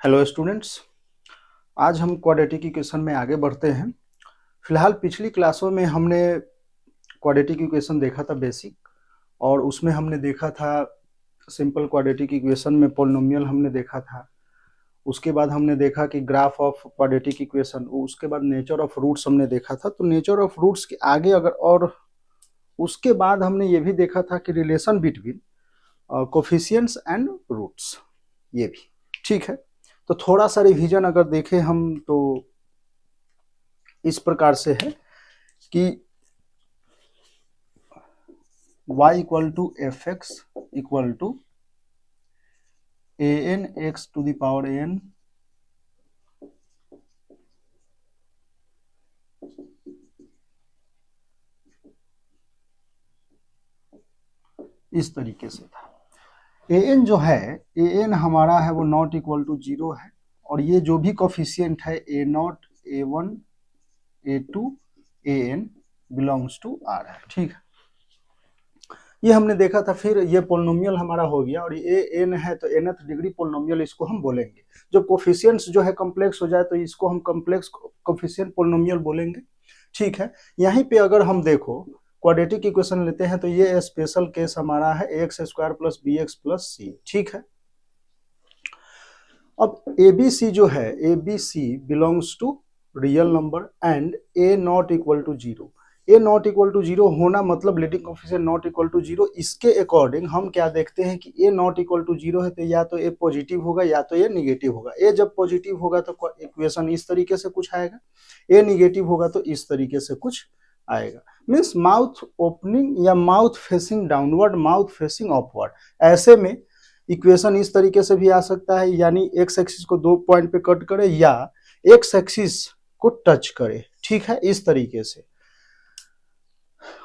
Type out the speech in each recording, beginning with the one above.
Hello students. आज हम quadratic equation में आगे बढ़ते हैं। फिलहाल पिछली क्लासों में हमने क्वाड्रेटिक इक्वेशन देखा था बेसिक, और उसमें हमने देखा था सिंपल क्वाड्रेटिक इक्वेशन में पोलिनोमियल हमने देखा था। उसके बाद हमने देखा कि ग्राफ ऑफ क्वाड्रेटिक इक्वेशन, उसके बाद नेचर ऑफ रूट्स हमने देखा था। तो नेचर ऑफ रूट्स के आगे अगर और उसके बाद हमने ये भी देखा था कि relation between coefficients and roots, ये भी ठीक है। तो थोड़ा सा रिवीजन अगर देखें हम तो इस प्रकार से है कि y equal to F x equal to A N X to the power N इस तरीके से था। ए एन जो है, ए एन हमारा है वो नॉट इक्वल टू जीरो है, और ये जो भी कोफिशिएंट है a naught a one a two A n belongs to R है, ठीक है। ये हमने देखा था। फिर ये पोलिनोमियल हमारा हो गया, और ये एन है तो nth डिग्री पोलिनोमियल इसको हम बोलेंगे। जब कोफिशिएंट्स जो है कॉम्प्लेक्स हो जाए तो इसको हम कॉम्प्लेक्स कोफिशिएंट पोलिनोमियल बोलेंगे, ठीक है। यहीं पे अगर हम देखो क्वाड्रेटिक इक्वेशन लेते हैं तो ये स्पेशल केस हमारा है x square plus b x plus c, ठीक है। अब ए बी सी जो है, A B C belongs to real number and A not equal to zero. A not equal to zero होना मतलब leading coefficient not equal to zero. इसके according हम क्या देखते हैं कि a not equal to zero है तो या तो ए पॉजिटिव होगा या तो ए निगेटिव होगा। ए जब पॉजिटिव होगा तो इक्वेशन इस तरीके से कुछ आएगा, ए निगेटिव होगा तो इस तरीके से कुछ आएगा। मीन्स माउथ ओपनिंग या mouth facing downward, mouth facing upward. ऐसे में इक्वेशन इस तरीके से भी आ सकता है, यानी एक्स एक्सिस को दो पॉइंट पे कट करे या एक्स एक्सिस को टच करे, ठीक है, इस तरीके से।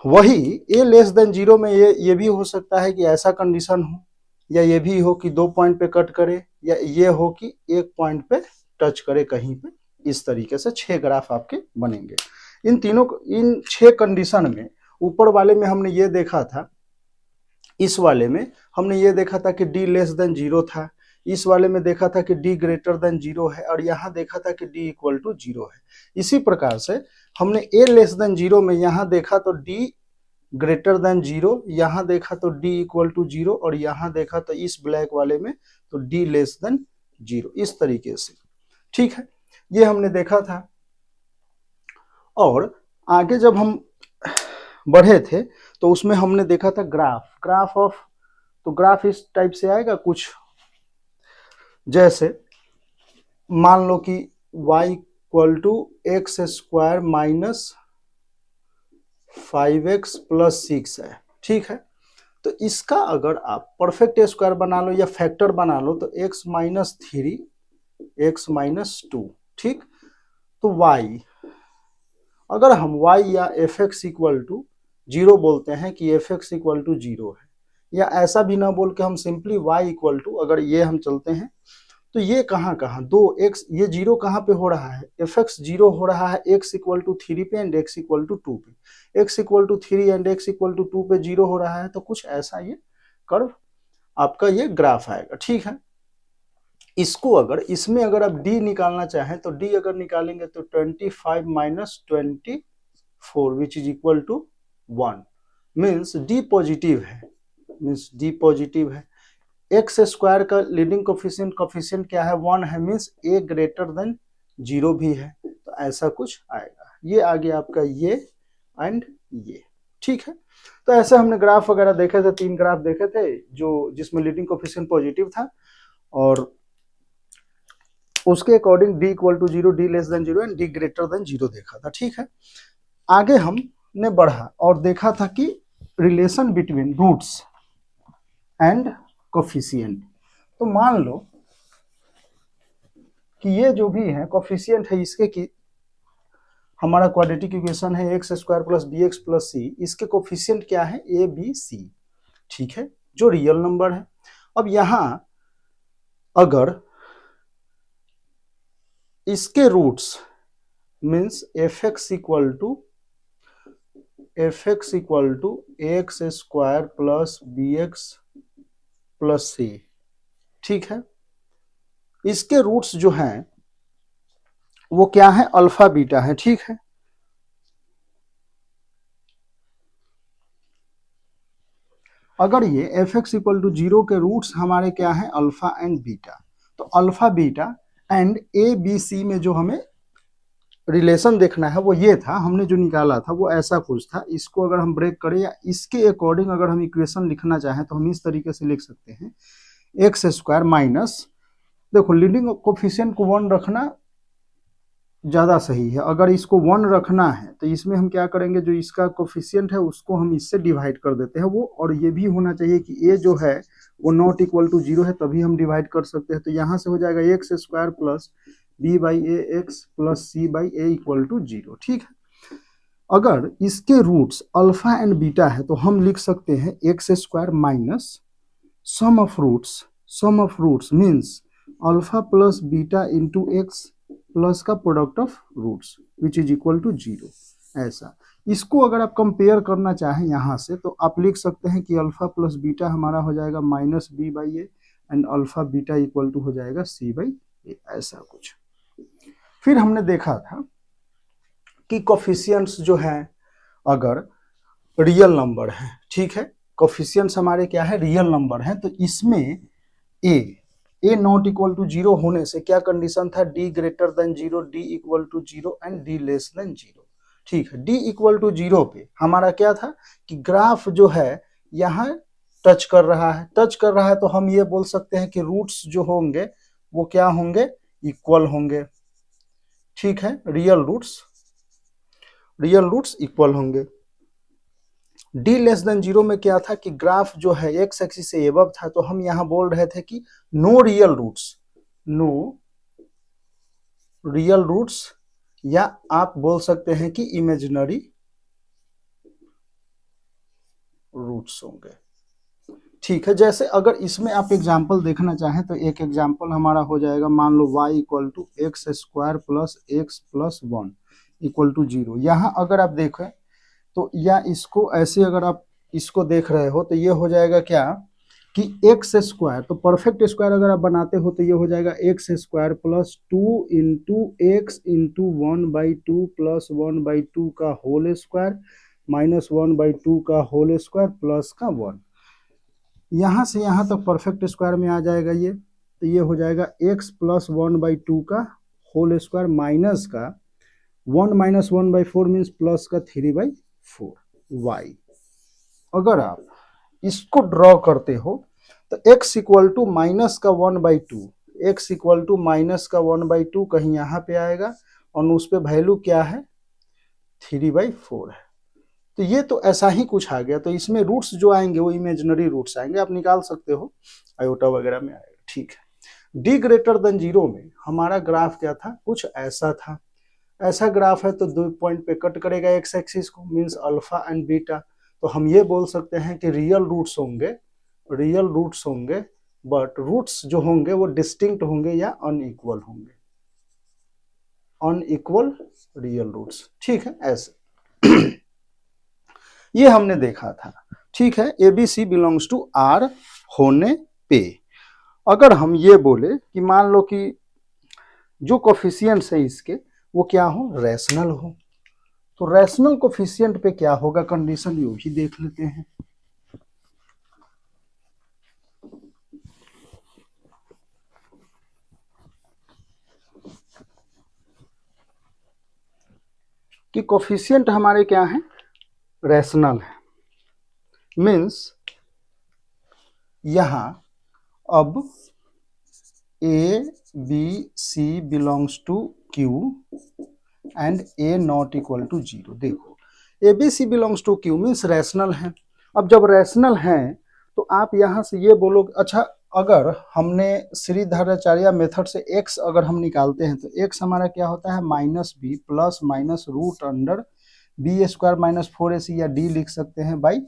वही ए लेस देन जीरो में ये भी हो सकता है कि ऐसा कंडीशन हो, या ये भी हो कि दो पॉइंट पे कट करे, या ये हो कि एक पॉइंट पे टच करे कहीं पे। इस तरीके से 6 ग्राफ आपके बनेंगे। इन 6 कंडीशन में ऊपर वाले में हमने ये देखा था, इस वाले में हमने ये देखा था कि d लेस देन जीरो था, इस वाले में देखा था कि d ग्रेटर देन जीरो है, और यहाँ देखा था कि d इक्वल टू जीरो है। इसी प्रकार से हमने a लेस देन जीरो में यहाँ देखा तो d ग्रेटर देन जीरो, यहाँ देखा तो d इक्वल टू जीरो, और यहाँ देखा तो इस ब्लैक वाले में तो d लेस देन जीरो, इस तरीके से, ठीक है। ये हमने देखा था। और आगे जब हम बढ़े थे तो उसमें हमने देखा था ग्राफ ऑफ, तो ग्राफ इस टाइप से आएगा कुछ, जैसे मान लो कि y equal to x square minus 5x plus 6 है, ठीक है। तो इसका अगर आप परफेक्ट स्क्वायर बना लो या फैक्टर बना लो तो x minus three X minus two, ठीक। तो y, अगर हम y या F x equal to zero बोलते हैं कि F x equal to zero है, या ऐसा भी ना बोल के हम सिंपली y इक्वल टू, अगर ये हम चलते हैं तो ये कहाँ कहाँ दो एक्स, ये जीरो कहाँ पे हो रहा है, एफ एक्स जीरो हो रहा है एक्स इक्वल टू थ्री पे and x equal to two पे। X equal to three and x equal to two पे जीरो हो रहा है, तो कुछ ऐसा ये कर्व आपका ये ग्राफ आएगा, ठीक है। इसको अगर इसमें अगर आप डी निकालना चाहें तो डी अगर निकालेंगे तो 25 minus 24 which is equal to 1, means D positive है, मीन्स डी पॉजिटिव है। एक्स स्क्वायर का लीडिंग कोफिशिएंट क्या है, 1 है, means A greater than zero भी है, तो ऐसा कुछ आएगा। ये आ गया आपका ये एंड ये, ठीक है। तो ऐसे हमने ग्राफ वगैरह देखे थे, 3 ग्राफ देखे थे जो जिसमें लीडिंग कोफिशिएंट पॉजिटिव था, और उसके according D equal to zero, D less than zero and D greater than zero देखा था, ठीक है। आगे हमने बढ़ा और देखा था कि relation between roots and coefficient. तो मान लो कि ये जो भी है कोफिशिएंट है इसके की, हमारा क्वाड्रेटिक इक्वेशन है x square plus b x plus c, इसके कोफिशिएंट क्या है, ए बी सी, ठीक है, जो रियल नंबर है। अब यहां अगर इसके roots means f x equal to x square plus b x plus c, ठीक है। इसके रूट्स जो हैं वो क्या है, अल्फा बीटा है, ठीक है। अगर ये एफ एक्स इक्वल टू 0 के रूट्स हमारे क्या है, अल्फा एंड बीटा, तो alpha beta and A B C में जो हमें रिलेशन देखना है वो ये था, हमने जो निकाला था वो ऐसा कुछ था। इसको अगर हम ब्रेक करें या इसके अकॉर्डिंग अगर हम इक्वेशन लिखना चाहें तो हम इस तरीके से लिख सकते हैं, एक्स स्क्वायर माइनस, देखो लीडिंग कोफिशिएंट को 1 रखना ज़्यादा सही है। अगर इसको 1 रखना है तो इसमें हम क्या करेंगे, जो इसका कोफिशिएंट है उसको हम इससे डिवाइड कर देते हैं वो, और ये भी होना चाहिए कि ए जो है वो नॉट इक्वल टू 0 है, तभी हम डिवाइड कर सकते हैं। तो यहाँ से हो जाएगा X square plus B by A X plus C by A equal to 0, ठीक है। अगर इसके रूट्स अल्फा एंड बीटा है तो हम लिख सकते हैं x square minus sum of roots means alpha plus beta into x plus का product of roots which is equal to 0, ऐसा। इसको अगर आप कंपेयर करना चाहें यहाँ से तो आप लिख सकते हैं कि अल्फा प्लस बीटा हमारा हो जाएगा minus B by A and alpha beta equal to हो जाएगा सी बाई ए, ऐसा कुछ। फिर हमने देखा था कि कोफिशिएंट्स जो हैं अगर रियल नंबर है, ठीक है, कोफिशिएंट्स हमारे क्या है, रियल नंबर है, तो इसमें ए नॉट इक्वल टू 0 होने से क्या कंडीशन था, D greater than 0, D equal to 0 and D less than 0, ठीक है। डी इक्वल टू 0 पे हमारा क्या था कि ग्राफ जो है यहाँ टच कर रहा है, तो हम ये बोल सकते हैं कि रूट्स जो होंगे वो क्या होंगे, इक्वल होंगे, ठीक है। रियल रूट्स इक्वल होंगे। डी लेस देन 0 में क्या था कि ग्राफ जो है एक्स एक्सिस से एबव था, तो हम यहां बोल रहे थे कि नो रियल रूट्स या आप बोल सकते हैं कि इमेजिनरी रूट्स होंगे, ठीक है। जैसे अगर इसमें आप एग्जांपल देखना चाहें तो एक एग्जांपल हमारा हो जाएगा, मान लो y equal to x square plus X plus 1 equal to 0। यहाँ अगर आप देखें तो या इसको ऐसे अगर आप इसको देख रहे हो तो ये हो जाएगा क्या कि एक्स स्क्वायर, तो परफेक्ट स्क्वायर अगर आप बनाते हो तो ये हो जाएगा X square plus 2 into x into 1/2 plus 1/2 का होल स्क्वायर माइनस 1/2 का होल स्क्वायर प्लस का 1। यहाँ से यहाँ तक परफेक्ट स्क्वायर में आ जाएगा ये, तो ये हो जाएगा एक्स प्लस 1/2 का होल स्क्वायर माइनस का 1 माइनस 1/4 मीन्स प्लस का 3/4 वाई। अगर आप इसको ड्रॉ करते हो तो x इक्वल टू माइनस का 1/2, x इक्वल टू माइनस का 1/2 कहीं यहाँ पे आएगा और उस पे वैल्यू क्या है 3/4 है। तो ये तो ऐसा ही कुछ आ गया। तो इसमें रूट्स जो आएंगे वो इमेजिनरी रूट्स आएंगे, आप निकाल सकते हो आयोटा वगैरह में आएगा, ठीक है। डी ग्रेटर देन 0 में हमारा ग्राफ क्या था, कुछ ऐसा था। ऐसा ग्राफ है तो 2 पॉइंट पे कट करेगा एक्स एक्सिस को, मीन्स अल्फा एंड बीटा। तो हम ये बोल सकते हैं कि रियल रूट्स होंगे बट रूट्स जो होंगे वो डिस्टिंक्ट होंगे या अनइक्वल होंगे, अनइक्वल रियल रूट्स, ठीक है, ऐसे। ये हमने देखा था, ठीक है। एबीसी बिलोंग्स टू आर होने पे अगर हम ये बोले कि मान लो कि जो कोफिशिएंट्स है इसके वो क्या हो, रैशनल हो, तो रैशनल कोफिशिएंट पे क्या होगा कंडीशन, ये भी देख लेते हैं। कि कोफिशिएंट हमारे क्या है, रैशनल है, मीन्स यहां अब A B C belongs to Q and A not equal to 0। देखो A B C belongs to Q means rational है। अब जब रैशनल है तो आप यहां से ये बोलो, अच्छा अगर हमने श्रीधराचार्य मेथड से x अगर हम निकालते हैं तो x हमारा क्या होता है minus B plus minus root under B square minus 4ac या d लिख सकते हैं बाई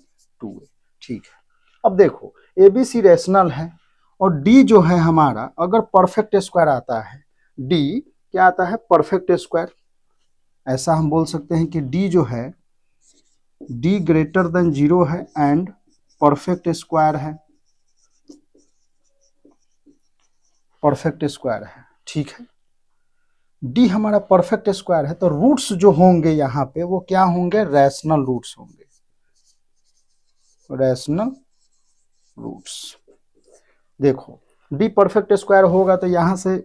2a, ठीक है। अब देखो ए बी सी रैशनल है और d जो है हमारा अगर परफेक्ट स्क्वायर आता है, d क्या आता है परफेक्ट स्क्वायर, ऐसा हम बोल सकते हैं कि d जो है d ग्रेटर देन 0 है एंड परफेक्ट स्क्वायर है। परफेक्ट स्क्वायर है, ठीक है। डी हमारा परफेक्ट स्क्वायर है, तो रूट्स जो होंगे यहाँ पे वो क्या होंगे, रैशनल रूट्स होंगे, रैशनल रूट्स। देखो डी परफेक्ट स्क्वायर होगा तो यहां से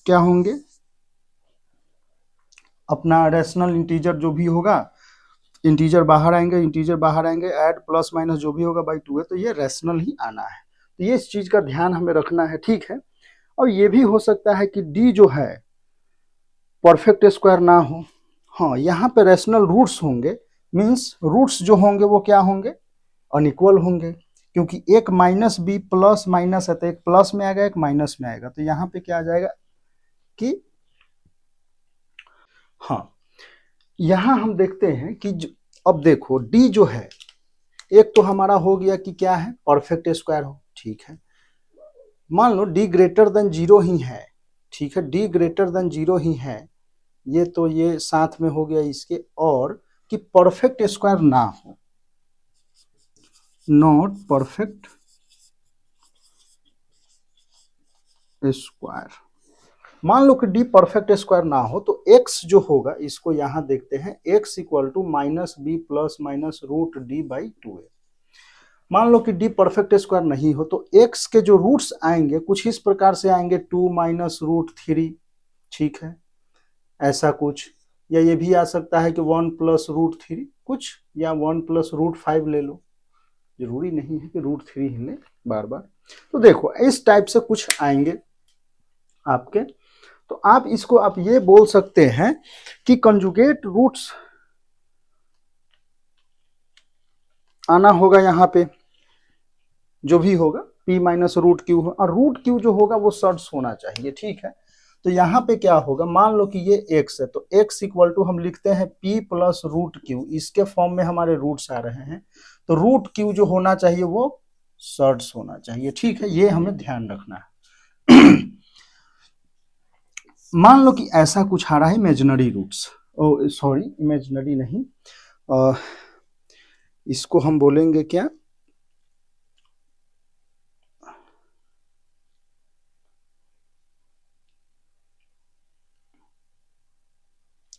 क्या होंगे, अपना रैशनल इंटीजर जो भी होगा, इंटीजर बाहर आएंगे, इंटीजर बाहर आएंगे, ऐड प्लस माइनस जो भी होगा बाई 2 है, तो ये रैशनल ही आना है। तो ये इस चीज का ध्यान हमें रखना है, ठीक है। और ये भी हो सकता है कि डी जो है परफेक्ट स्क्वायर ना हो। हाँ, यहाँ पे रैशनल रूट्स होंगे, मीन्स रूट्स जो होंगे वो क्या होंगे, अनइक्वल होंगे, क्योंकि एक माइनस बी प्लस माइनस है, तो एक प्लस में आएगा एक माइनस में आएगा, तो यहाँ पे क्या आ जाएगा कि हाँ, यहाँ हम देखते हैं कि अब देखो डी जो है, एक तो हमारा हो गया कि क्या है, परफेक्ट स्क्वायर हो, ठीक है। मान लो डी ग्रेटर देन 0 ही है, ठीक है, डी ग्रेटर देन 0 ही है, ये तो ये साथ में हो गया इसके, और कि परफेक्ट स्क्वायर ना हो, नॉट परफेक्ट स्क्वायर। मान लो कि डी परफेक्ट स्क्वायर ना हो, तो एक्स जो होगा, इसको यहां देखते हैं, X equal to minus B plus minus root D by 2 है। मान लो कि डी परफेक्ट स्क्वायर नहीं हो, तो एक्स के जो रूट्स आएंगे कुछ इस प्रकार से आएंगे, 2 माइनस रूट 3, ठीक है, ऐसा कुछ, या ये भी आ सकता है कि 1 प्लस रूट 3 कुछ, या 1 प्लस रूट 5 ले लो, जरूरी नहीं है कि रूट 3 ही ले बार बार। तो देखो इस टाइप से कुछ आएंगे आपके, तो आप इसको आप ये बोल सकते हैं कि कंजुगेट रूट्स आना होगा यहाँ पे, जो भी होगा p माइनस रूट क्यू, और रूट क्यू जो होगा वो सर्ट्स होना चाहिए, ठीक है। तो यहाँ पे क्या होगा, मान लो कि ये x है, तो x इक्वल टू हम लिखते हैं p प्लस रूट क्यू, इसके फॉर्म में हमारे रूट्स आ रहे हैं, तो रूट क्यू जो होना चाहिए वो सर्ट्स होना चाहिए, ठीक है, ये हमें ध्यान रखना है। मान लो कि ऐसा कुछ आ रहा है इमेजिनरी रूट्स, ओ सॉरी इमेजिनरी नहीं, इसको हम बोलेंगे क्या,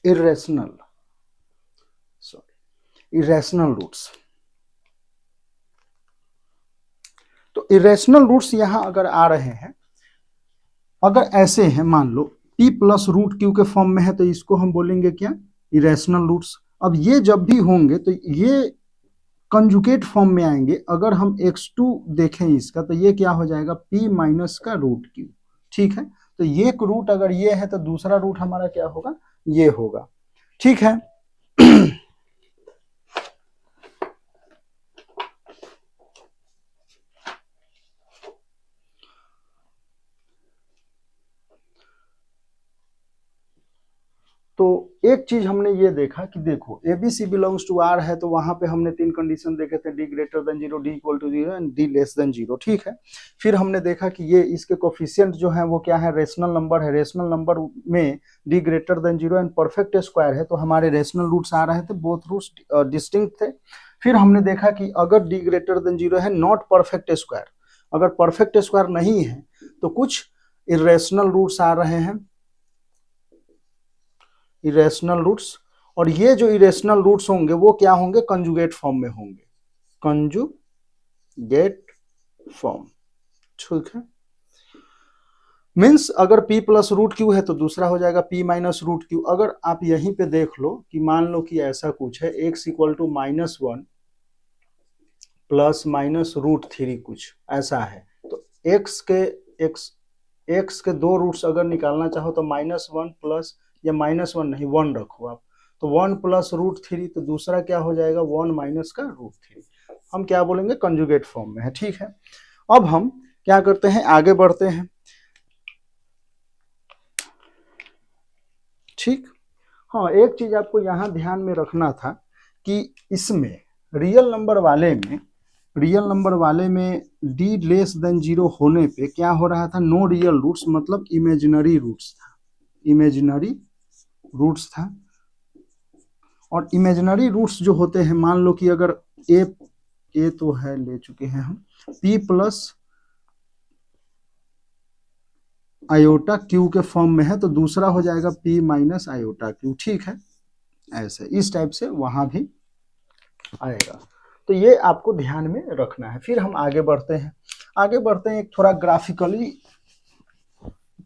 इरेशनल, सॉरी इरेशनल रूट्स। तो इरेशनल रूट्स यहां अगर आ रहे हैं, अगर ऐसे हैं, मान लो p प्लस रूट क्यू के फॉर्म में है, तो इसको हम बोलेंगे क्या, इरेशनल रूट्स। अब ये जब भी होंगे तो ये कंजुगेट फॉर्म में आएंगे, अगर हम x2 देखें इसका, तो ये क्या हो जाएगा, p माइनस का रूट क्यू, ठीक है। तो ये रूट अगर ये है तो दूसरा रूट हमारा क्या होगा, ये होगा, ठीक है। तो एक चीज हमने ये देखा कि देखो एबीसी बिलोंग्स टू आर है, तो वहां पे हमने 3 कंडीशन देखे थे, D greater than 0, D equal to 0 and D less than 0, ठीक है। फिर हमने देखा कि ये इसके कोफिशिएंट जो है वो क्या है, रेशनल नंबर है, रेशनल नंबर में D greater than 0 and perfect square है, तो हमारे रेशनल रूट्स आ रहे थे, बोथ रूट्स डिस्टिंक्ट थे। फिर हमने देखा कि अगर डी ग्रेटर देन 0 है, नॉट परफेक्ट स्क्वायर, अगर परफेक्ट स्क्वायर नहीं है तो कुछ इरेशनल रूट्स आ रहे हैं, इरेशनल रूट्स, और ये जो इरेशनल रूट्स होंगे वो क्या होंगे, कंजुगेट फॉर्म में होंगे, कंजुगेट फॉर्म, ठीक है। मीन्स अगर p प्लस रूट क्यू है तो दूसरा हो जाएगा p माइनस रूट क्यू। अगर आप यहीं पे देख लो कि मान लो कि ऐसा कुछ है, x equal to -1 plus minus root 3 कुछ ऐसा है, तो x के दो रूट्स अगर निकालना चाहो तो -1 प्लस, या -1 नहीं 1 रखो आप, तो 1 प्लस रूट 3, तो दूसरा क्या हो जाएगा 1 माइनस का रूट 3, हम क्या बोलेंगे, कंजुगेट फॉर्म में है, ठीक है। अब हम क्या करते हैं, आगे बढ़ते हैं, ठीक। हाँ, एक चीज आपको यहां ध्यान में रखना था कि इसमें रियल नंबर वाले में डी लेस देन 0 होने पे क्या हो रहा था, नो रियल रूट्स, मतलब इमेजिनरी रूट्स था। और इमेजिनरी रूट्स जो होते हैं, मान लो कि अगर ए तो है, ले चुके हैं हम, p प्लस आयोटा क्यू के फॉर्म में है, तो दूसरा हो जाएगा p माइनस आयोटा क्यू। ठीक है, ऐसे इस टाइप से वहां भी आएगा। तो ये आपको ध्यान में रखना है। फिर हम आगे बढ़ते हैं, एक थोड़ा ग्राफिकली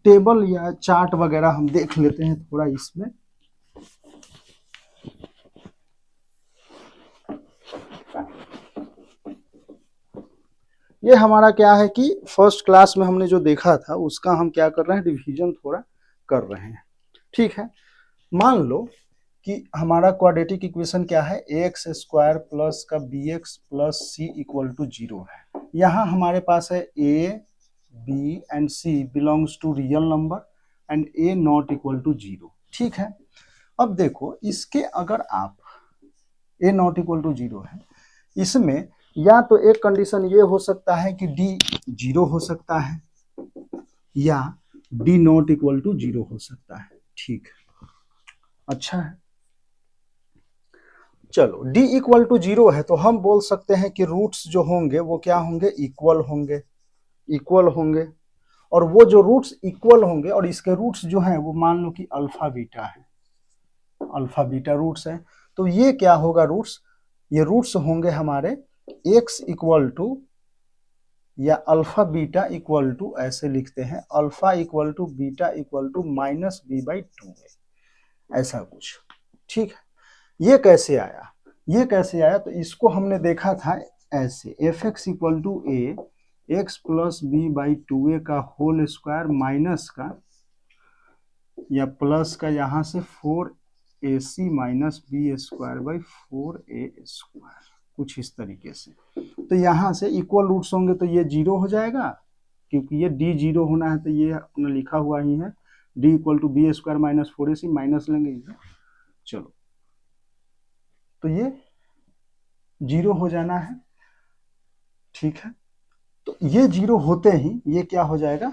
टेबल या चार्ट वगैरह हम देख लेते हैं थोड़ा इसमें। ये हमारा क्या है कि फर्स्ट क्लास में हमने जो देखा था उसका हम क्या कर रहे हैं, रिवीजन थोड़ा कर रहे हैं। ठीक है, मान लो कि हमारा क्वाड्रेटिक इक्वेशन क्या है, एक्स स्क्वायर प्लस का B x plus C equal to 0 है। यहाँ हमारे पास है ए B and C belongs to real number and A not equal to 0। ठीक है, अब देखो इसके अगर आप ए नॉट इक्वल टू 0 है, इसमें या तो एक कंडीशन ये हो सकता है कि डी 0 हो सकता है या डी नॉट इक्वल टू 0 हो सकता है। ठीक, अच्छा है। चलो d इक्वल टू 0 है तो हम बोल सकते हैं कि रूट्स जो होंगे वो क्या होंगे, इक्वल होंगे, और वो जो रूट्स इक्वल होंगे और इसके रूट्स जो हैं वो मान लो कि अल्फा बीटा है, अल्फा बीटा रूट्स है। तो ये क्या होगा रूट्स, ये रूट्स होंगे हमारे x इक्वल टू या अल्फा बीटा इक्वल टू, ऐसे लिखते हैं alpha equal to beta equal to minus b/2, ऐसा कुछ। ठीक है, ये कैसे आया, तो इसको हमने देखा था ऐसे, F x equal to A X plus b/2a का होल स्क्वायर माइनस का या प्लस का यहाँ से 4ac minus B square by 4a square, कुछ इस तरीके से। तो यहाँ से इक्वल रूट्स होंगे तो ये 0 हो जाएगा, क्योंकि ये d 0 होना है तो ये अपना लिखा हुआ ही है, d equal to B square minus 4ac, minus लेंगे इसे, चलो तो ये 0 हो जाना है। ठीक है, तो ये 0 होते ही ये क्या हो जाएगा,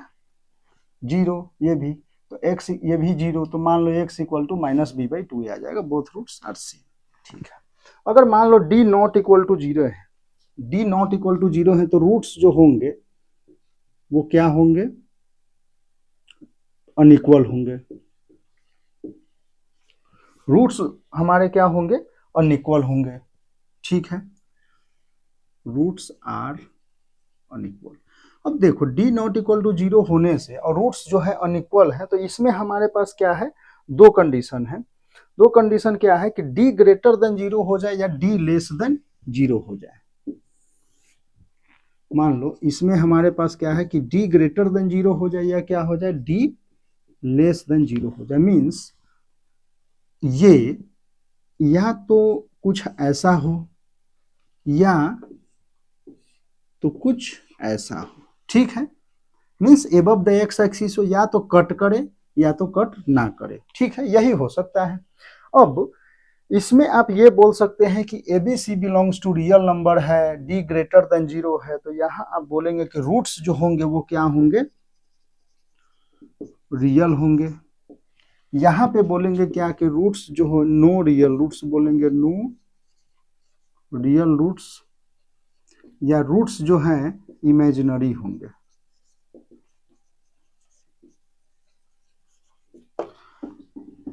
0, ये भी, तो x ये भी 0, तो मान लो x equal to minus b/2 आ जाएगा, बोथ रूट्स आर सेम। ठीक है, अगर मान लो d नॉट इक्वल टू 0 है, d नॉट इक्वल टू 0 है तो रूट्स जो होंगे वो क्या होंगे, अनइक्वल होंगे, रूट्स हमारे क्या होंगे, अनइक्वल होंगे। ठीक है, रूट्स आर अनइक्वल। अब देखो d नॉट इक्वल टू 0 होने से और रूट्स जो है अनइक्वल है, तो इसमें हमारे पास क्या है, दो कंडीशन है। दो कंडीशन क्या है कि d ग्रेटर देन 0 हो जाए या d लेस देन 0 हो जाए। मान लो इसमें हमारे पास क्या है कि d ग्रेटर देन 0 हो जाए या क्या हो जाए, d लेस देन 0 हो जाए। मीन्स ये या तो कुछ ऐसा हो या तो कुछ ऐसा हो। ठीक है, means above the x axis हो, या तो कट करे या तो कट ना करे। ठीक है, यही हो सकता है। अब इसमें आप ये बोल सकते हैं कि A B C belongs to real number है, डी ग्रेटर देन 0 है, तो यहाँ आप बोलेंगे कि रूट्स जो होंगे वो क्या होंगे, रियल होंगे। यहाँ पे बोलेंगे क्या कि रूट्स जो हो नो रियल रूट्स, बोलेंगे नो रियल रूट्स, या रूट्स जो हैं इमेजिनरी होंगे।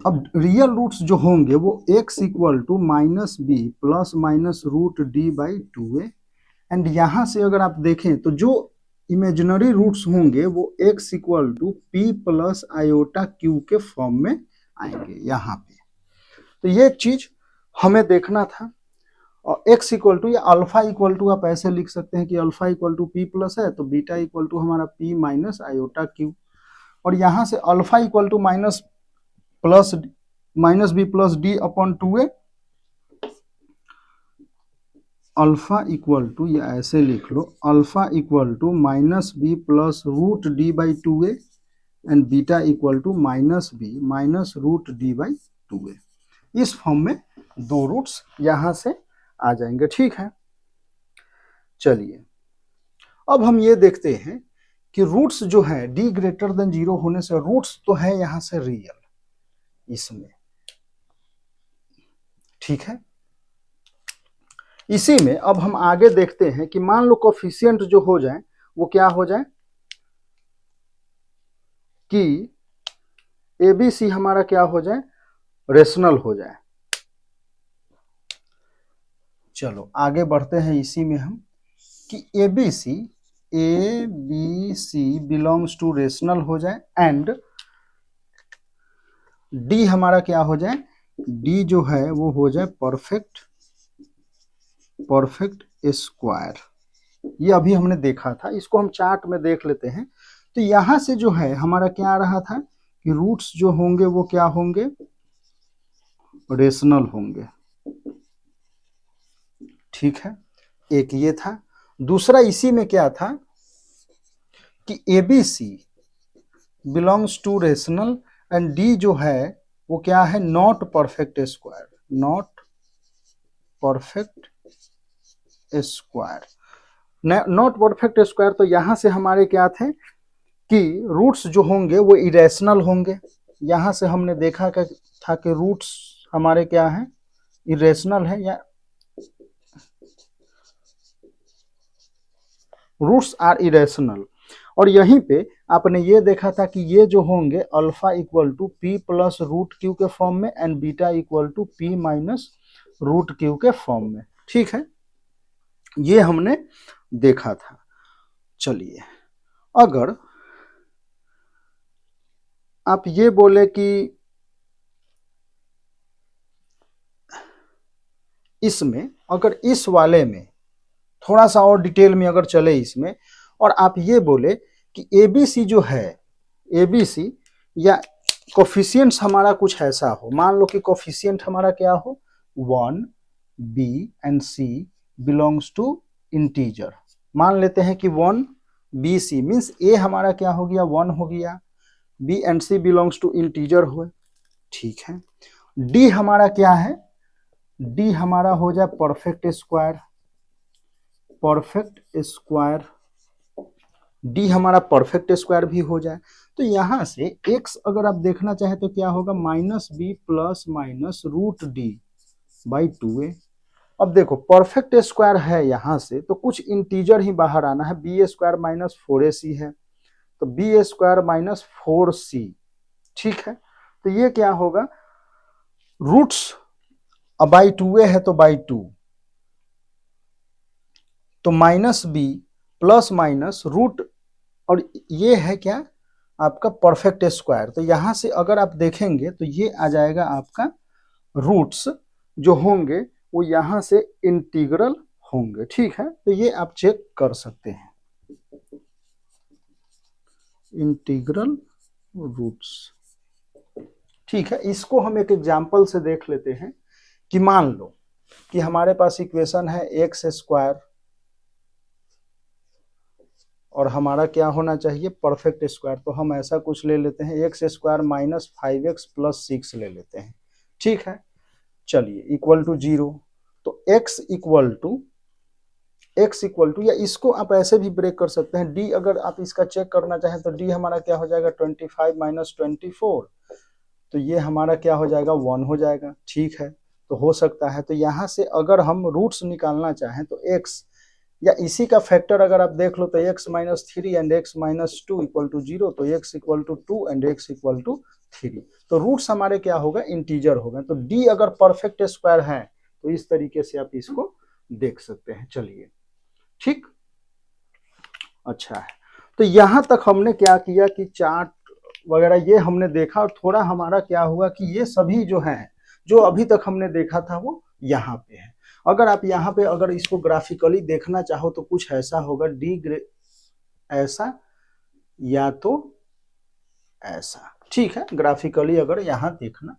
अब रियल रूट्स जो होंगे वो x equal to minus B plus minus root d/2a, and यहाँ से अगर आप देखें तो जो इमेजिनरी रूट्स होंगे वो x equal to P plus iota Q के फॉर्म में आएंगे यहाँ पे। तो ये चीज हमें देखना था। और x इक्वल टू या अल्फा इक्वल टू आप ऐसे लिख सकते हैं कि alpha equal to P plus है तो बीटा इक्वल टू हमारा p माइनस आयोटा क्यू, और यहाँ से alpha equal to minus B plus d upon 2a, alpha equal to या ऐसे लिख लो alpha equal to minus B plus root d/2a and beta equal to minus b minus root d/2a। इस form में दो रूट्स यहां से आ जाएंगे। ठीक है, चलिए अब हम ये देखते हैं कि रूट्स जो है d ग्रेटर देन 0 होने से रूट्स तो है यहां से रियल इसमें। ठीक है, इसी में अब हम आगे देखते हैं कि मान लो कोफिशिएंट जो हो जाए वो क्या हो जाए, कि ABC हमारा क्या हो जाए, रेशनल हो जाए। चलो आगे बढ़ते हैं इसी में हम कि ABC बिलोंग्स टू रेशनल हो जाए एंड D हमारा क्या हो जाए, D जो है वो हो जाए परफेक्ट स्क्वायर। ये अभी हमने देखा था, इसको हम चार्ट में देख लेते हैं। तो यहां से जो है हमारा क्या आ रहा था कि रूट्स जो होंगे वो क्या होंगे, रेशनल होंगे। ठीक है, एक ये था। दूसरा इसी में क्या था कि ABC belongs to rational and D जो है वो क्या है, not perfect square, not perfect square. Not perfect square, तो यहां से हमारे क्या थे कि रूट्स जो होंगे वो इरेशनल होंगे। यहां से हमने देखा था कि रूट्स हमारे क्या है, इरेशनल है, या रूट्स आर इरेशनल। और यहीं पे आपने ये देखा था कि ये जो होंगे alpha equal to P plus root Q के फॉर्म में and beta equal to P minus root Q के फॉर्म में। ठीक है, ये हमने देखा था। चलिए, अगर आप ये बोले कि इसमें, अगर इस वाले में थोड़ा सा और डिटेल में अगर चले इसमें, और आप ये बोले कि ABC जो है, ABC या कोफिशिएंट्स हमारा कुछ ऐसा हो, मान लो कि कोफिशिएंट हमारा क्या हो, 1 B and C belongs to integer. मान लेते हैं कि 1 B C मीन्स A हमारा क्या हो गया, 1 हो गया, B and C belongs to integer हुए। ठीक है, D हमारा क्या है, D हमारा हो जाए perfect square, perfect square, D हमारा परफेक्ट स्क्वायर भी हो जाए। तो यहां से x अगर आप देखना चाहें तो क्या होगा, -b plus minus root D by 2a। अब देखो परफेक्ट स्क्वायर है यहां से, तो कुछ इंटीजर ही बाहर आना है, बी स्क्वायर माइनस 4ac है, तो बी स्क्वायर माइनस 4c। ठीक है, तो ये क्या होगा, रूट्स बाई 2a है तो बाई 2, तो -b प्लस माइनस रूट, और ये है क्या आपका परफेक्ट स्क्वायर। तो यहां से अगर आप देखेंगे तो ये आ जाएगा आपका, रूट्स जो होंगे वो यहां से इंटीग्रल होंगे। ठीक है, तो ये आप चेक कर सकते हैं, इंटीग्रल रूट्स। ठीक है, इसको हम एक एग्जांपल से देख लेते हैं कि मान लो कि हमारे पास इक्वेशन है एक्स स्क्वायर और हमारा क्या होना चाहिए, परफेक्ट स्क्वायर। तो हम ऐसा कुछ ले लेते हैं, x square minus 5x plus 6 ले लेते हैं। ठीक है, चलिए इक्वल टू 0। तो x इक्वल टू, या इसको आप ऐसे भी ब्रेक कर सकते हैं, d अगर आप इसका चेक करना चाहें तो d हमारा क्या हो जाएगा, 25 माइनस 24, तो ये हमारा क्या हो जाएगा, 1 हो जाएगा। ठीक है, तो हो सकता है, तो यहाँ से अगर हम रूट्स निकालना चाहें तो x या इसी का फैक्टर अगर आप देख लो तो x minus 3 and x minus 2 equal to 0, तो x equal to 2 and x equal to 3। तो रूट्स हमारे क्या होगा, इंटीजर होगा। तो d अगर परफेक्ट स्क्वायर है तो इस तरीके से आप इसको देख सकते हैं। चलिए, ठीक, अच्छा है। तो यहां तक हमने क्या किया कि चार्ट वगैरह ये हमने देखा, और थोड़ा हमारा क्या हुआ कि ये सभी जो है, जो अभी तक हमने देखा था वो यहाँ पे है। अगर आप यहाँ पे अगर इसको ग्राफिकली देखना चाहो तो कुछ ऐसा होगा, ऐसा या तो ऐसा। ठीक है, ग्राफिकली अगर यहाँ देखना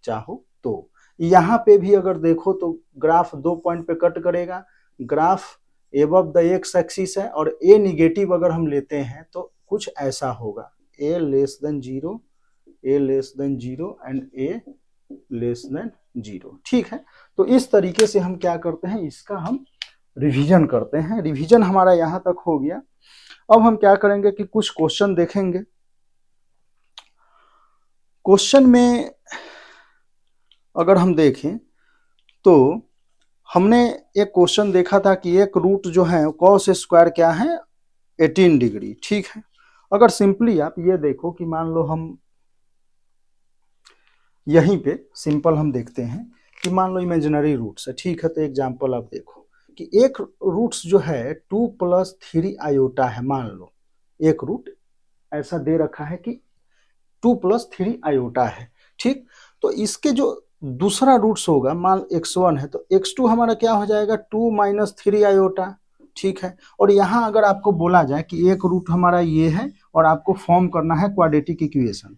चाहो तो यहाँ पे भी अगर देखो तो ग्राफ 2 पॉइंट पे कट करेगा, graph above the x axis है, और ए निगेटिव अगर हम लेते हैं तो कुछ ऐसा होगा, a less than 0, a less than 0 and a less than 0। ठीक है, तो इस तरीके से हम क्या करते हैं, इसका हम रिवीजन करते हैं। रिवीजन हमारा यहाँ तक हो गया। अब हम क्या करेंगे कि कुछ क्वेश्चन देखेंगे। क्वेश्चन में अगर हम देखें तो हमने एक क्वेश्चन देखा था कि एक रूट जो है कॉस स्क्वायर क्या है, 18 डिग्री। ठीक है, अगर सिंपली आप ये देखो कि मान लो हम यहीं पे सिंपल हम देखते हैं कि मान लो इमेजिनरी रूट्स है, ठीक है, तो एग्जांपल आप देखो कि एक रूट्स जो है 2+3 आयोटा है, मान लो एक रूट ऐसा दे रखा है कि 2+3 आयोटा है, ठीक। तो इसके जो दूसरा रूट्स होगा, मान x1 है तो x2 हमारा क्या हो जाएगा 2-3 आयोटा, ठीक है। और यहाँ अगर आपको बोला जाए कि एक रूट हमारा ये है और आपको फॉर्म करना है क्वाड्रेटिक इक्वेशन,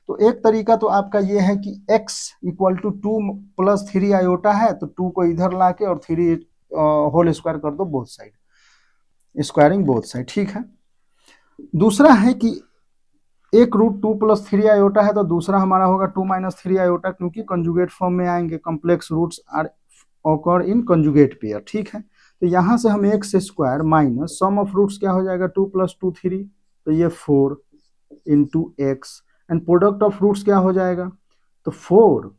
तो एक तरीका तो आपका ये है कि x इक्वल टू 2+3 आयोटा है तो 2 को इधर ला के और 3 होल स्क्वायर कर दो both side, squaring both side, ठीक है। दूसरा है कि एक रूट 2+3 आयोटा है तो दूसरा हमारा होगा 2-3 आयोटा, क्योंकि कंजुगेट फॉर्म में आएंगे, complex roots are occur in conjugate pair, ठीक है। तो यहाँ से हम X square minus sum of roots क्या हो जाएगा 2+2 3, तो ये 4 into X, and product of roots क्या हो जाएगा, तो 4,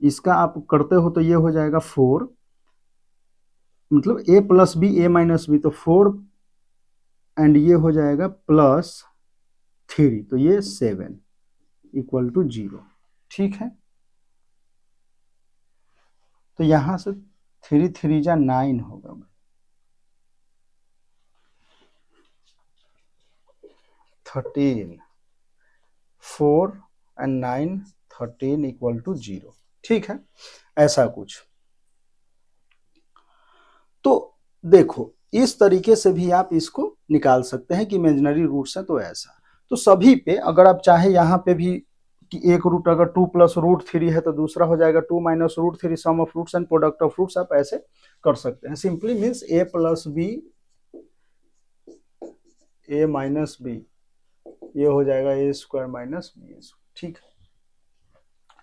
इसका आप करते हो तो ये हो जाएगा 4, मतलब a plus B a minus B, तो 4 एंड ये हो जाएगा +3, तो ये 7 इक्वल टू 0, ठीक है। तो यहां से 3 3 जा 9 होगा, 13, 4 एंड 9, 13 इक्वल टू 0, ठीक है, ऐसा कुछ। तो देखो इस तरीके से भी आप इसको निकाल सकते हैं कि इमेजिनरी रूट्स है तो ऐसा। तो सभी पे अगर आप चाहे यहाँ पे भी कि एक रूट अगर 2+√3 है तो दूसरा हो जाएगा 2-√3 sum of roots and product of roots, आप ऐसे कर सकते हैं। Simply means a plus B a minus b, ये हो जाएगा a स्क्वायर माइनस बी, ठीक है,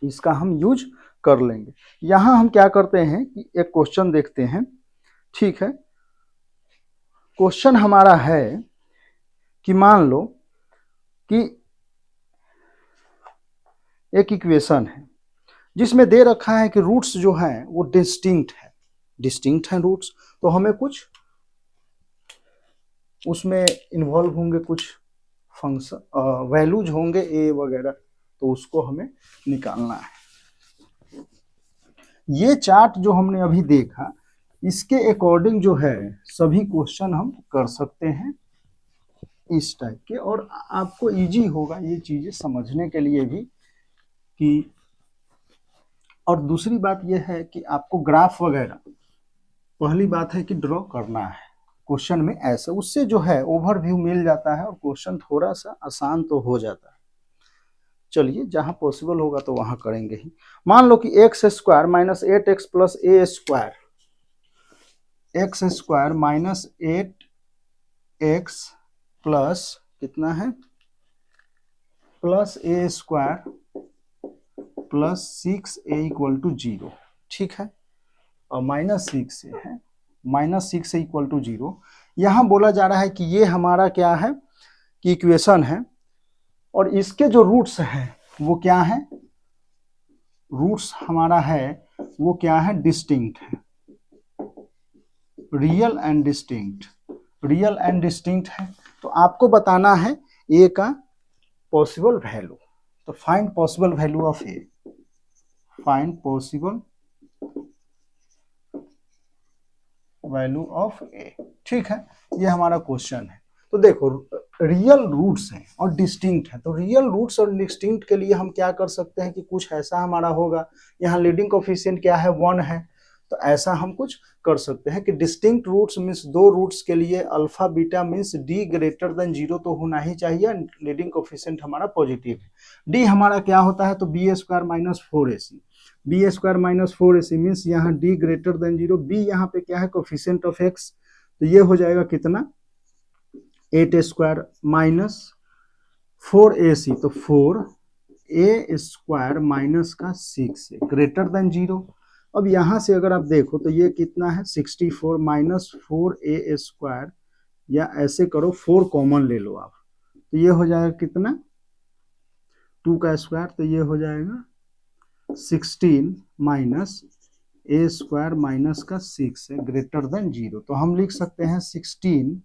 इसका हम यूज कर लेंगे। यहाँ हम क्या करते हैं कि एक क्वेश्चन देखते हैं, ठीक है। क्वेश्चन हमारा है कि मान लो कि एक इक्वेशन है जिसमें दे रखा है कि रूट्स जो हैं वो डिस्टिंक्ट हैं रूट्स, तो हमें कुछ उसमें इन्वॉल्व होंगे, कुछ फंक्शन वैल्यूज होंगे ए वगैरह, तो उसको हमें निकालना है। ये चार्ट जो हमने अभी देखा इसके अकॉर्डिंग जो है सभी क्वेश्चन हम कर सकते हैं इस टाइप के, और आपको इजी होगा ये चीजें समझने के लिए भी कि, और दूसरी बात यह है कि आपको ग्राफ वगैरह पहली बात है कि ड्रॉ करना है क्वेश्चन में ऐसे, उससे जो है ओवरव्यू मिल जाता है और क्वेश्चन थोड़ा सा आसान तो हो जाता है। चलिए जहां पॉसिबल होगा तो वहां करेंगे ही। मान लो कि x square minus 8x plus a square, x square minus 8x plus कितना है plus a square plus 6a equal to 0, ठीक है, और -6 से है, -6 से इक्वल टू 0। यहाँ बोला जा रहा है कि ये हमारा क्या है कि इक्वेशन है, और इसके जो रूट्स हैं वो क्या है, रूट्स हमारा है वो क्या है, डिस्टिंक्ट है, रियल एंड डिस्टिंक्ट है। तो आपको बताना है ए का पॉसिबल वैल्यू, तो find possible value of a, find possible value of a, ठीक है, ये हमारा क्वेश्चन है। तो देखो रियल रूट्स हैं और डिस्टिंक्ट है, तो रियल रूट्स और डिस्टिंक्ट के लिए हम क्या कर सकते हैं कि कुछ ऐसा हमारा होगा, यहाँ लीडिंग कोफिशिएंट क्या है 1 है, तो ऐसा हम कुछ कर सकते हैं कि डिस्टिंक्ट रूट्स मीन्स दो रूट्स के लिए alpha beta means D greater than 0 तो होना ही चाहिए, लीडिंग कोफिशिएंट हमारा पॉजिटिव है। डी हमारा क्या होता है, तो B square minus 4ac, B square minus 4ac means यहाँ डी ग्रेटर देन 0, बी यहाँ पे क्या है कोफिशिएंट ऑफ एक्स, तो ये हो जाएगा कितना 8 स्क्वायर माइनस 4ac, तो 4a स्क्वायर माइनस का 6 ग्रेटर देन 0। अब यहाँ से अगर आप देखो तो ये कितना है 64 माइनस 4a स्क्वायर, या ऐसे करो 4 कॉमन ले लो आप, तो ये हो जाएगा कितना 2 का स्क्वायर, तो ये हो जाएगा 16 माइनस ए स्क्वायर माइनस का 6 है ग्रेटर देन 0, तो हम लिख सकते हैं 16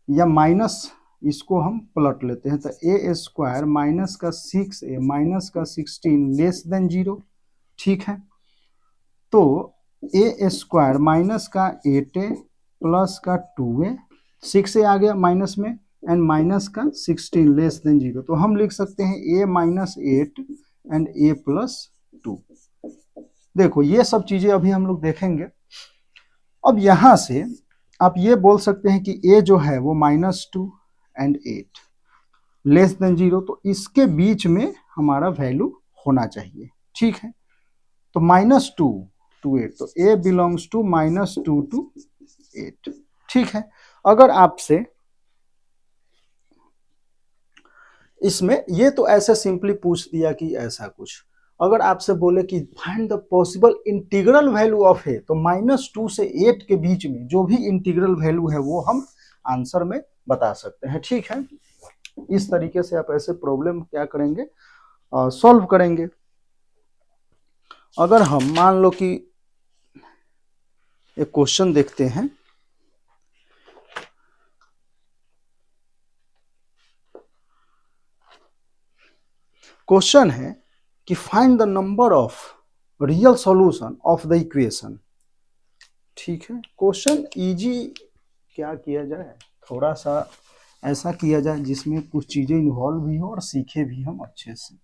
या माइनस इसको हम पलट लेते हैं, तो ए स्क्वायर माइनस का 6a माइनस का 16 लेस देन 0, ठीक है। तो ए स्क्वायर माइनस का 8a प्लस का 2a, 6a आ गया माइनस में, एंड माइनस का 16 लेस देन 0, तो हम लिख सकते हैं a minus 8 and a plus 2। देखो ये सब चीजें अभी हम लोग देखेंगे। अब यहां से आप ये बोल सकते हैं कि a जो है वो -2 एंड 8 लेस देन 0, तो इसके बीच में हमारा वैल्यू होना चाहिए, ठीक है। तो -2 to 8, तो a बिलोंग्स टू -2 to 8, ठीक है। अगर आपसे इसमें ये तो ऐसे सिंपली पूछ दिया कि ऐसा कुछ, अगर आपसे बोले कि find the possible integral value of a, तो -2 से 8 के बीच में जो भी इंटीग्रल वैल्यू है वो हम आंसर में बता सकते हैं, ठीक है। इस तरीके से आप ऐसे प्रॉब्लम क्या करेंगे, सॉल्व करेंगे। अगर हम मान लो कि एक क्वेश्चन देखते हैं, क्वेश्चन है कि find the number of real solution of the equation, ठीक है। क्वेश्चन इजी क्या किया जाए, थोड़ा सा ऐसा किया जाए जिसमें कुछ चीजें इन्वॉल्व भी हो और सीखे भी हम अच्छे से।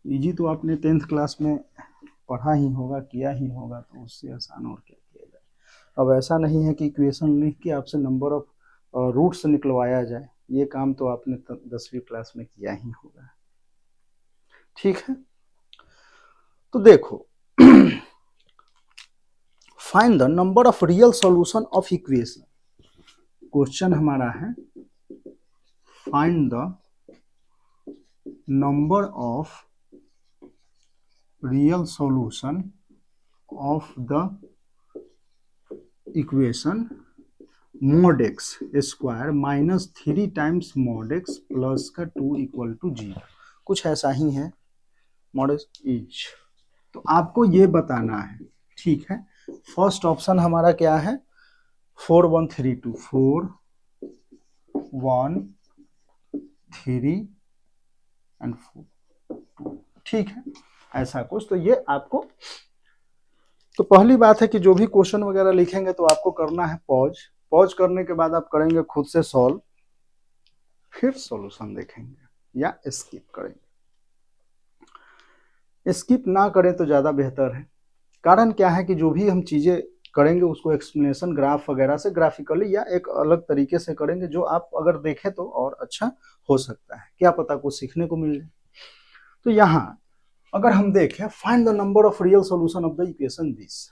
इजी तो आपने 10th क्लास में पढ़ा ही होगा, किया ही होगा, तो उससे आसान और क्या किया जाए। अब ऐसा नहीं है कि इक्वेशन लिख के आपसे नंबर ऑफ रूट्स निकलवाया जाए, ये काम तो आपने 10वीं क्लास में किया ही होगा, ठीक है। तो देखो find the number of real solution of equation, question हमारा है find the number of real solution of the equation mod x square -3 times mod x plus का 2 इक्वल टू 0, कुछ ऐसा ही है mod x इज। तो आपको ये बताना है, ठीक है। फर्स्ट ऑप्शन हमारा क्या है, 4 1 3 2, 4 1 3 एंड 4, ठीक है, ऐसा कुछ। तो ये आपको, तो पहली बात है कि जो भी क्वेश्चन वगैरह लिखेंगे तो आपको करना है पॉज, पॉज करने के बाद आप करेंगे खुद से सॉल्व, फिर सॉल्यूशन देखेंगे या स्किप करेंगे। स्किप ना करें तो ज़्यादा बेहतर है, कारण क्या है कि जो भी हम चीज़ें करेंगे उसको एक्सप्लेनेशन ग्राफ वगैरह से, ग्राफिकली या एक अलग तरीके से करेंगे, जो आप अगर देखें तो और अच्छा हो सकता है, क्या पता कुछ सीखने को मिल जाए। तो यहाँ अगर हम देखें find the number of real solution of the equation this,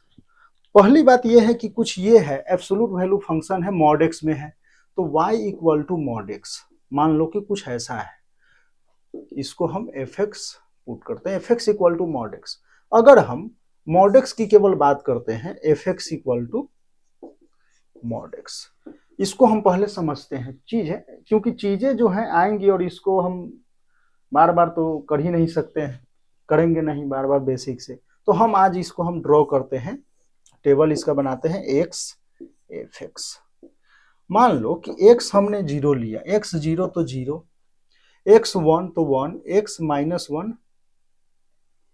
पहली बात यह है कि कुछ ये है एब्सोल्यूट वैल्यू फंक्शन है, mod x में है, तो y equal to mod x, मान लो कि कुछ ऐसा है, इसको हम fx पुट करते हैं, fx equal to mod x। अगर हम mod x की केवल बात करते हैं, fx equal to mod x, इसको हम पहले समझते हैं चीज है, क्योंकि चीजें जो है आएंगी और इसको हम बार बार तो कर ही नहीं सकते हैं, करेंगे नहीं बार बार बेसिक से, तो हम आज इसको हम ड्रॉ करते हैं, टेबल इसका बनाते हैं x fx। मान लो कि x हमने 0 लिया, x 0 तो 0, x 1 तो 1, x -1,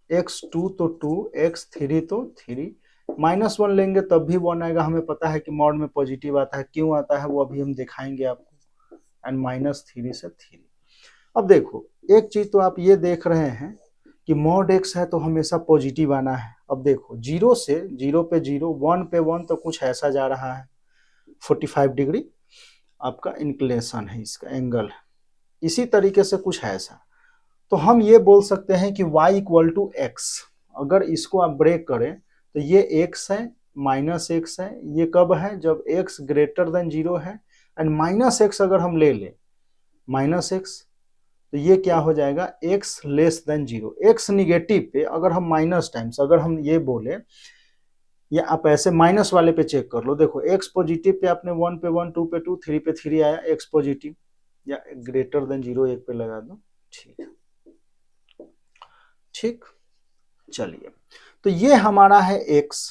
x 2 तो 2, x 3 तो 3, -1 लेंगे तब भी 1 आएगा, हमें पता है कि मॉड में पॉजिटिव आता है, क्यों आता है वो अभी हम दिखाएंगे आपको, एंड -3 से 3। अब देखो एक चीज तो आप ये देख रहे हैं कि mod x है तो हमेशा पॉजिटिव आना है। अब देखो 0 से 0 पे 0, 1 पे 1, तो कुछ ऐसा जा रहा है, 45 डिग्री आपका इंक्लिनेशन है, इसका एंगल है, इसी तरीके से कुछ ऐसा। तो हम ये बोल सकते हैं कि y इक्वल टू x, अगर इसको आप ब्रेक करें तो ये x है -x है, ये कब है जब x ग्रेटर देन 0 है, एंड -x अगर हम ले लें -x, तो ये क्या हो जाएगा x less than 0, x negative पे अगर हम माइनस टाइम्स, अगर हम ये बोले, या आप ऐसे माइनस वाले पे चेक कर लो, देखो x पॉजिटिव पे आपने 1 पे 1, 2 पे 2, 3 पे 3 आया, x पॉजिटिव, या ग्रेटर देन 0 1 पे लगा दो, ठीक, ठीक। चलिए तो ये हमारा है x,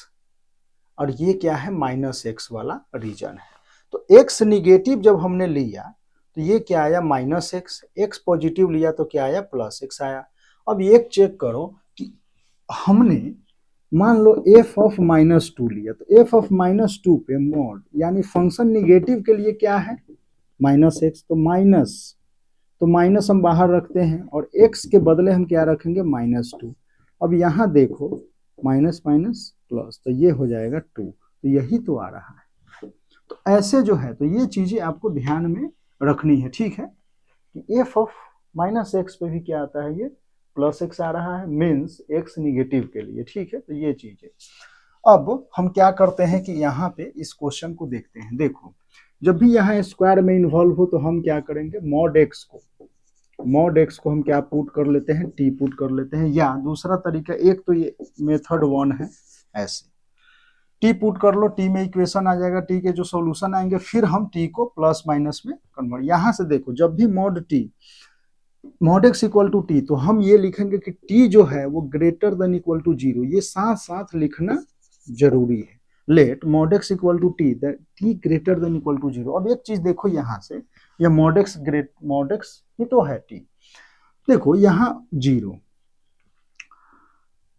और ये क्या है, -x वाला रीजन है। तो x निगेटिव जब हमने लिया तो ये क्या आया, -x, x पॉजिटिव लिया तो क्या आया, +x आया। अब एक चेक करो कि हमने मान लो f ऑफ -2 लिया, तो f ऑफ -2 पे मॉड यानी फंक्शन निगेटिव के लिए क्या है, -x, तो माइनस हम बाहर रखते हैं और x के बदले हम क्या रखेंगे, -2। अब यहाँ देखो माइनस माइनस प्लस, तो ये हो जाएगा 2, तो यही तो आ रहा है। तो ऐसे जो है, तो ये चीजें आपको ध्यान में रखनी है, ठीक है, कि f ऑफ -x पे भी क्या आता है, ये +x आ रहा है, मीन्स x निगेटिव के लिए, ठीक है। तो ये चीज है। अब हम क्या करते हैं कि यहाँ पे इस क्वेश्चन को देखते हैं। देखो, जब भी यहाँ स्क्वायर में इन्वॉल्व हो तो हम क्या करेंगे, मॉड x को हम क्या पुट कर लेते हैं, t पुट कर लेते हैं, या दूसरा तरीका, एक तो ये मेथड 1 है, ऐसे t पुट कर लो, t में इक्वेशन आ जाएगा, t के जो सॉल्यूशन आएंगे, फिर हम t को प्लस माइनस में कन्वर्ट। यहाँ से देखो, जब भी mod x equal to T, तो हम ये लिखेंगे कि t जो है वो ग्रेटर देन इक्वल टू 0, ये साथ साथ लिखना जरूरी है। Let mod x equal to T, t greater than equal to 0। अब एक चीज देखो, यहाँ से ये मॉड x ही तो है t, देखो यहाँ 0,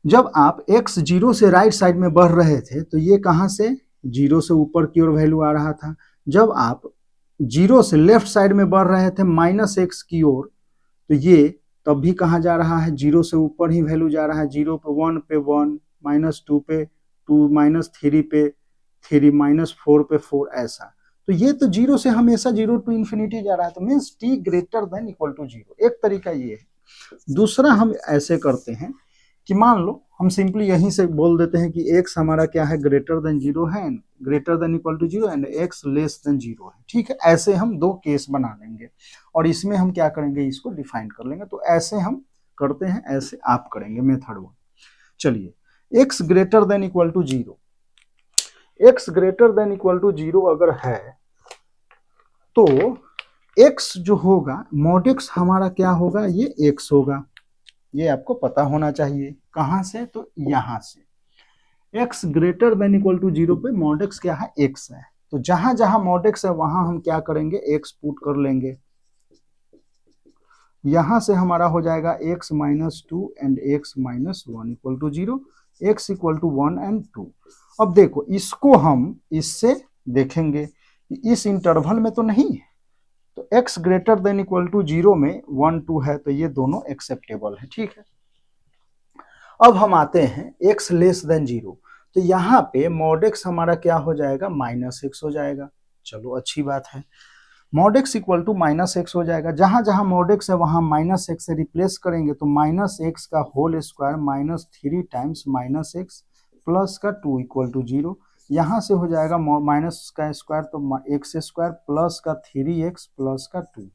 जब आप x 0 से राइट साइड में बढ़ रहे थे तो ये कहाँ से, 0 से ऊपर की ओर वैल्यू आ रहा था। जब आप 0 से लेफ्ट साइड में बढ़ रहे थे -x की ओर, तो ये तब भी कहाँ जा रहा है, 0 से ऊपर ही वैल्यू जा रहा है। 0 पे 1 पे 1, -2 पे 2, -3 पे 3, -4 पे 4, ऐसा। तो ये तो 0 से हमेशा 0 टू इन्फिनिटी जा रहा है, तो means t greater than equal to 0। एक तरीका ये है। दूसरा हम ऐसे करते हैं कि मान लो हम सिंपली यहीं से बोल देते हैं कि x हमारा क्या है, ग्रेटर देन 0 है, greater than equal to 0 and x less than 0 है, ठीक है। ऐसे हम दो केस बना लेंगे और इसमें हम क्या करेंगे, इसको डिफाइन कर लेंगे। तो ऐसे हम करते हैं, ऐसे आप करेंगे मेथड 1। चलिए, x greater than equal to 0, x greater than equal to 0 अगर है तो x जो होगा, मॉड x हमारा क्या होगा, ये x होगा। ये आपको पता होना चाहिए। कहां से, तो यहां से x greater than equal to 0 पे मॉड x क्या है, x है। तो जहां जहां मॉड x है वहां हम क्या करेंगे, x पुट कर लेंगे। यहां से हमारा हो जाएगा x -2 and x -1 equal to 0, x equal to 1 and 2। अब देखो, इसको हम इससे देखेंगे कि इस इंटरवल में तो नहीं है, तो x greater than equal to 0 में 1 2 है, तो ये दोनों एक्सेप्टेबल है, ठीक है। अब हम आते हैं x लेस देन 0, तो यहाँ पे मॉड x हमारा क्या हो जाएगा, -x हो जाएगा। चलो अच्छी बात है, mod x equal to -x हो जाएगा। जहां जहां मॉड x है वहां -x से रिप्लेस करेंगे, तो -x का whole square -3 times -x plus का 2 इक्वल टू 0। यहाँ से हो जाएगा माइनस का स्क्वायर तो x स्क्वायर प्लस का 3x प्लस का 2,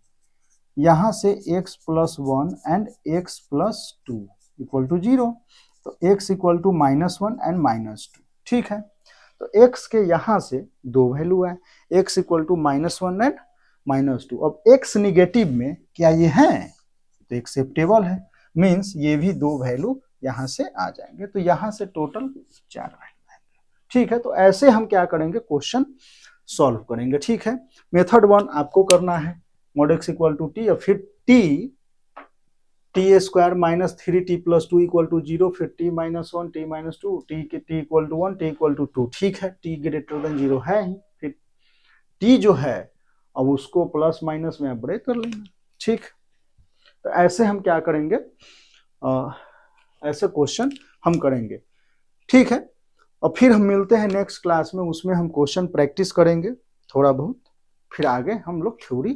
यहाँ से x plus 1 and x plus 2 equal to 0, तो x इक्वल टू -1 एंड -2, ठीक है। तो x के यहाँ से दो वैल्यू है, x इक्वल टू -1 एंड -2। अब x निगेटिव में क्या ये है, तो एक्सेप्टेबल है, मीन्स ये भी दो वैल्यू यहाँ से आ जाएंगे, तो यहाँ से टोटल 4 वैल्यू आएंगे, ठीक है। तो ऐसे हम क्या करेंगे, क्वेश्चन सॉल्व करेंगे, ठीक है। मेथड 1 आपको करना है, mod x equal to T, और फिर T square -3t plus 2 equal to 0, फिर t -1 t -2 t equal to 1 t equal to 2, ठीक है। t ग्रेटर देन 0 है ही, फिर t जो है अब उसको प्लस माइनस में ब्रेक कर लेना, ठीक। तो ऐसे हम क्या करेंगे, ऐसे क्वेश्चन हम करेंगे, ठीक है। और फिर हम मिलते हैं नेक्स्ट क्लास में, उसमें हम क्वेश्चन प्रैक्टिस करेंगे थोड़ा बहुत, फिर आगे हम लोग थ्योरी